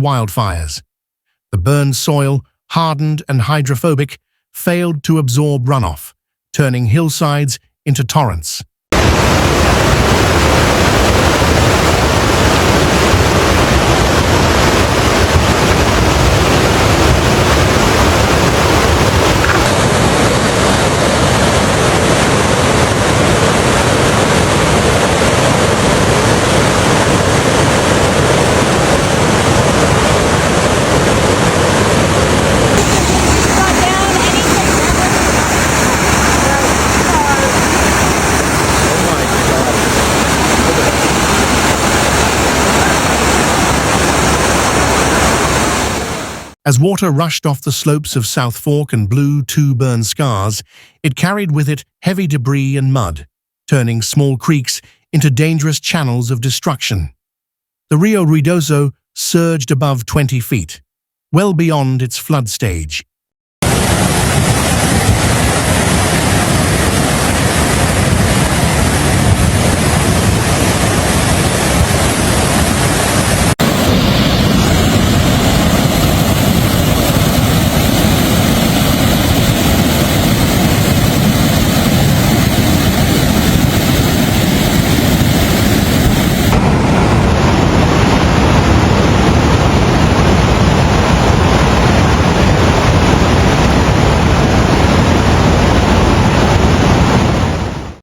wildfires. The burned soil, hardened and hydrophobic, failed to absorb runoff, turning hillsides into torrents. As water rushed off the slopes of South Fork and blew two burn scars, it carried with it heavy debris and mud, turning small creeks into dangerous channels of destruction. The Rio Ruidoso surged above 20 feet, well beyond its flood stage.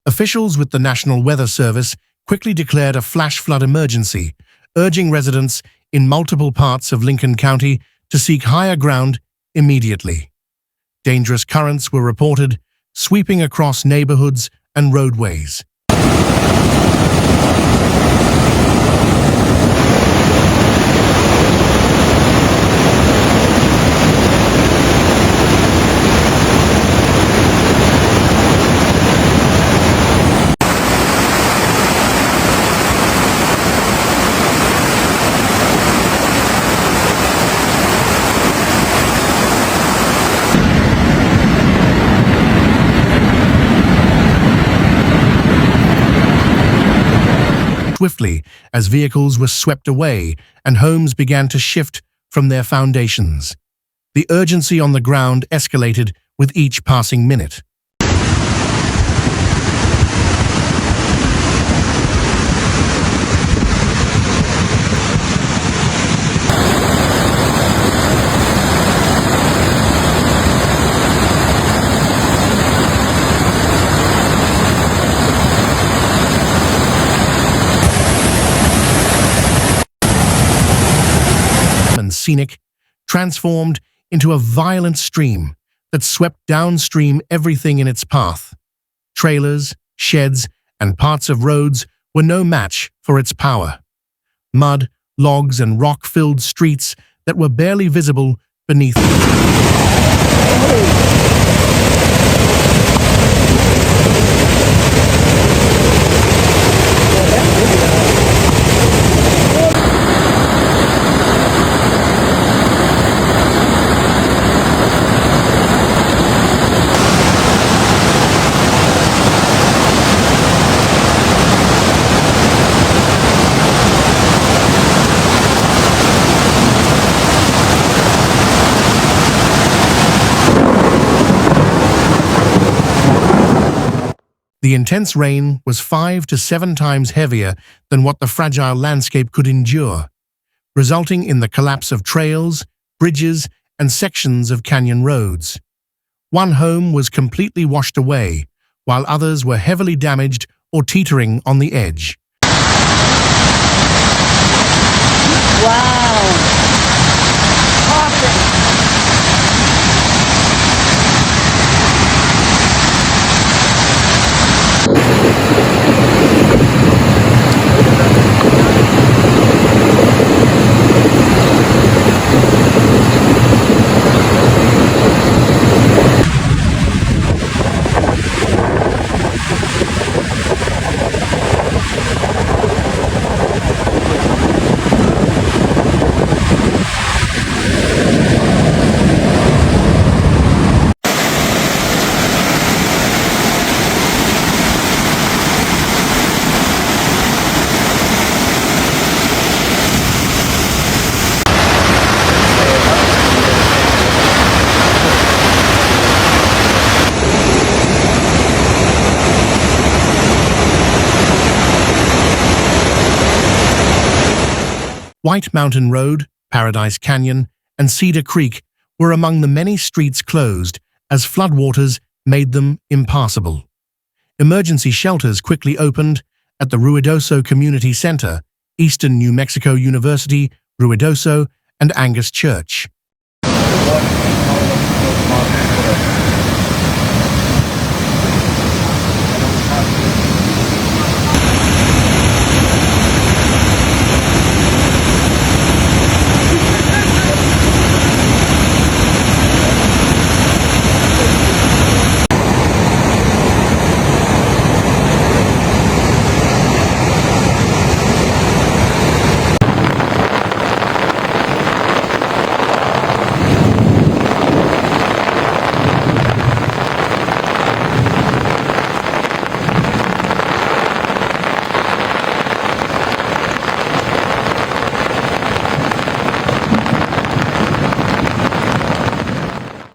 Officials with the National Weather Service quickly declared a flash flood emergency, urging residents in multiple parts of Lincoln County to seek higher ground immediately. Dangerous currents were reported, sweeping across neighborhoods and roadways. Swiftly as vehicles were swept away and homes began to shift from their foundations. The urgency on the ground escalated with each passing minute. And scenic, transformed into a violent stream that swept downstream everything in its path. Trailers, sheds, and parts of roads were no match for its power. Mud, logs, and rock-filled streets that were barely visible beneath. The intense rain was 5 to 7 times heavier than what the fragile landscape could endure, resulting in the collapse of trails, bridges, and sections of canyon roads. One home was completely washed away, while others were heavily damaged or teetering on the edge. Wow! Awesome! White Mountain Road, Paradise Canyon, and Cedar Creek were among the many streets closed as floodwaters made them impassable. Emergency shelters quickly opened at the Ruidoso Community Center, Eastern New Mexico University, Ruidoso, and Angus Church.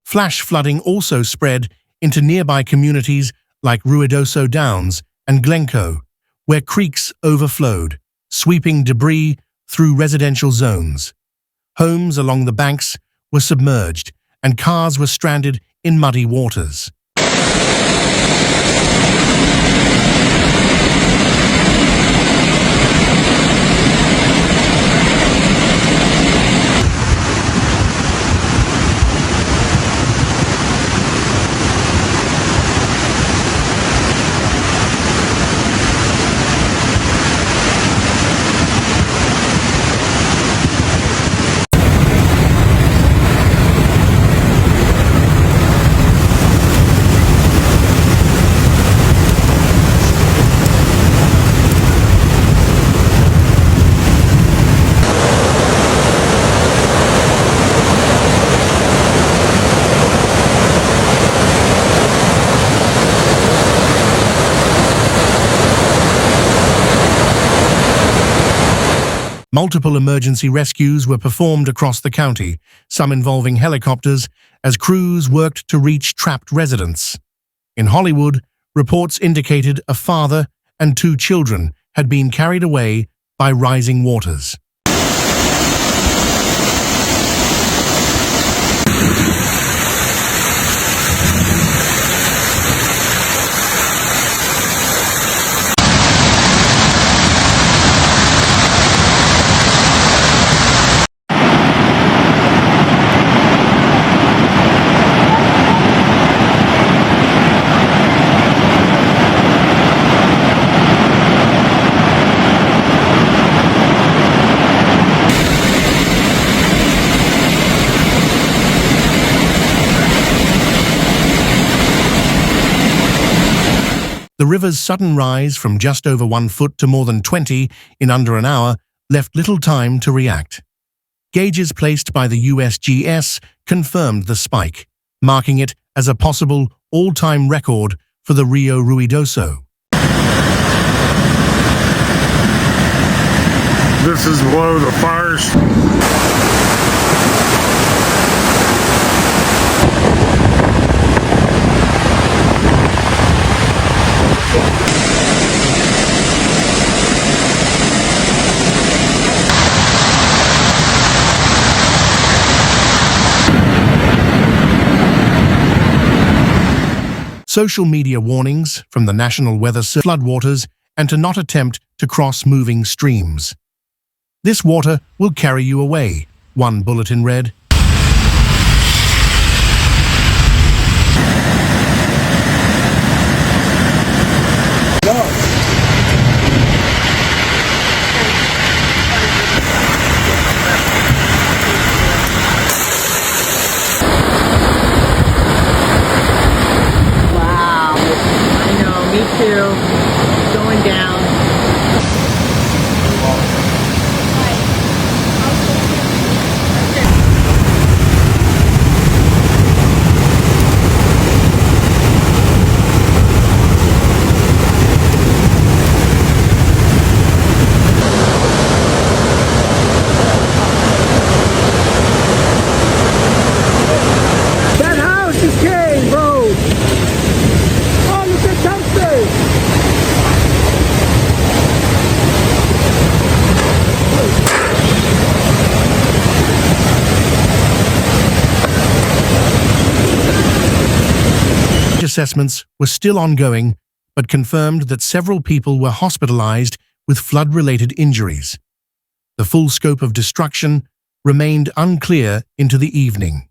Flash flooding also spread into nearby communities like Ruidoso Downs and Glencoe, where creeks overflowed, sweeping debris through residential zones. Homes along the banks were submerged, and cars were stranded in muddy waters. Multiple emergency rescues were performed across the county, some involving helicopters, as crews worked to reach trapped residents. In Hollywood, reports indicated a father and 2 children had been carried away by rising waters. The river's sudden rise from just over 1 foot to more than 20 in under an hour left little time to react. Gauges placed by the USGS confirmed the spike, marking it as a possible all-time record for the Rio Ruidoso. This is below the fires. Social media warnings from the National Weather Service, floodwaters, and to not attempt to cross moving streams. This water will carry you away, one bulletin read. Going down. assessments were still ongoing, but confirmed that several people were hospitalized with flood-related injuries. The full scope of destruction remained unclear into the evening.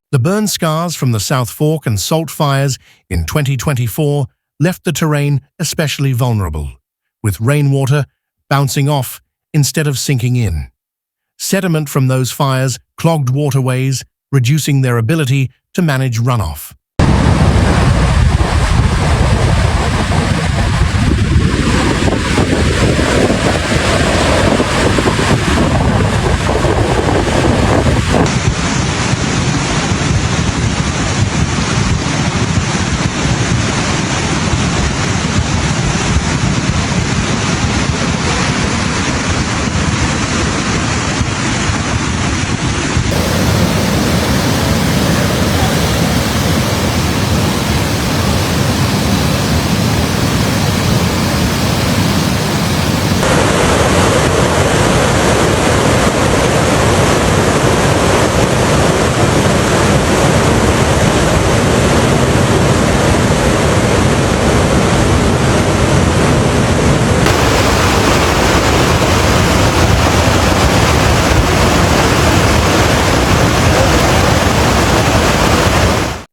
The burn scars from the South Fork and Salt fires in 2024 left the terrain especially vulnerable, with rainwater bouncing off instead of sinking in. Sediment from those fires clogged waterways, reducing their ability to manage runoff.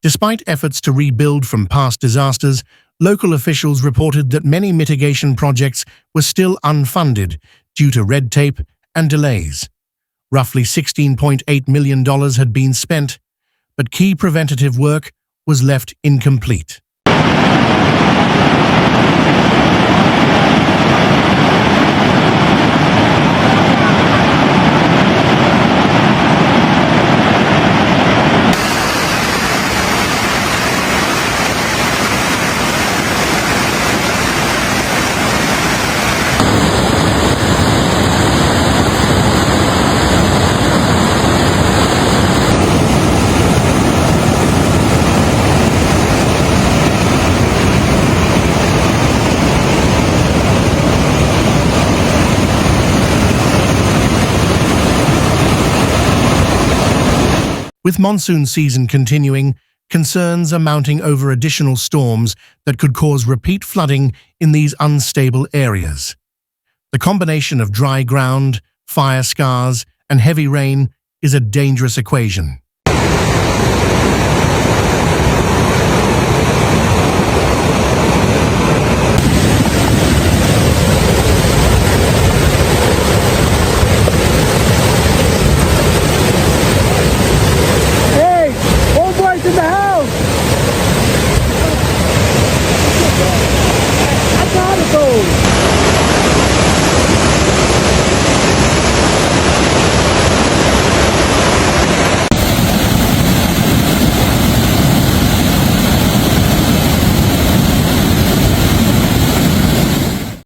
Despite efforts to rebuild from past disasters, local officials reported that many mitigation projects were still unfunded due to red tape and delays. Roughly $16.8 million had been spent, but key preventative work was left incomplete. With monsoon season continuing, concerns are mounting over additional storms that could cause repeat flooding in these unstable areas. The combination of dry ground, fire scars, and heavy rain is a dangerous equation.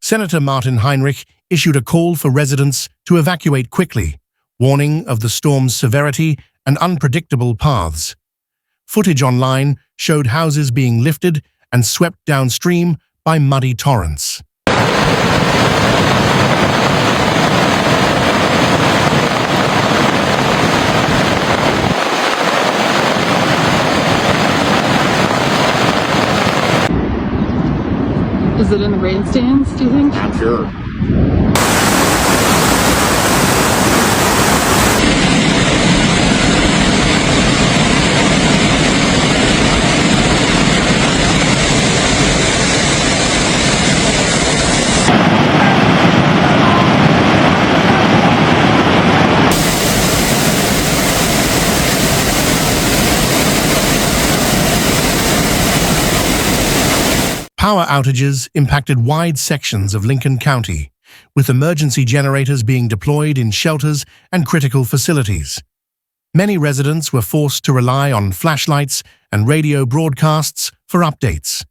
Senator Martin Heinrich issued a call for residents to evacuate quickly, warning of the storm's severity and unpredictable paths. Footage online showed houses being lifted and swept downstream by muddy torrents. Is it in the rain stands, do you think? Not sure. Power outages impacted wide sections of Lincoln County, with emergency generators being deployed in shelters and critical facilities. Many residents were forced to rely on flashlights and radio broadcasts for updates.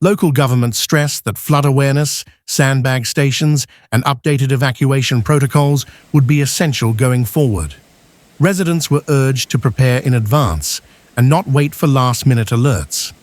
Local governments stressed that flood awareness, sandbag stations, and updated evacuation protocols would be essential going forward. Residents were urged to prepare in advance and not wait for last-minute alerts.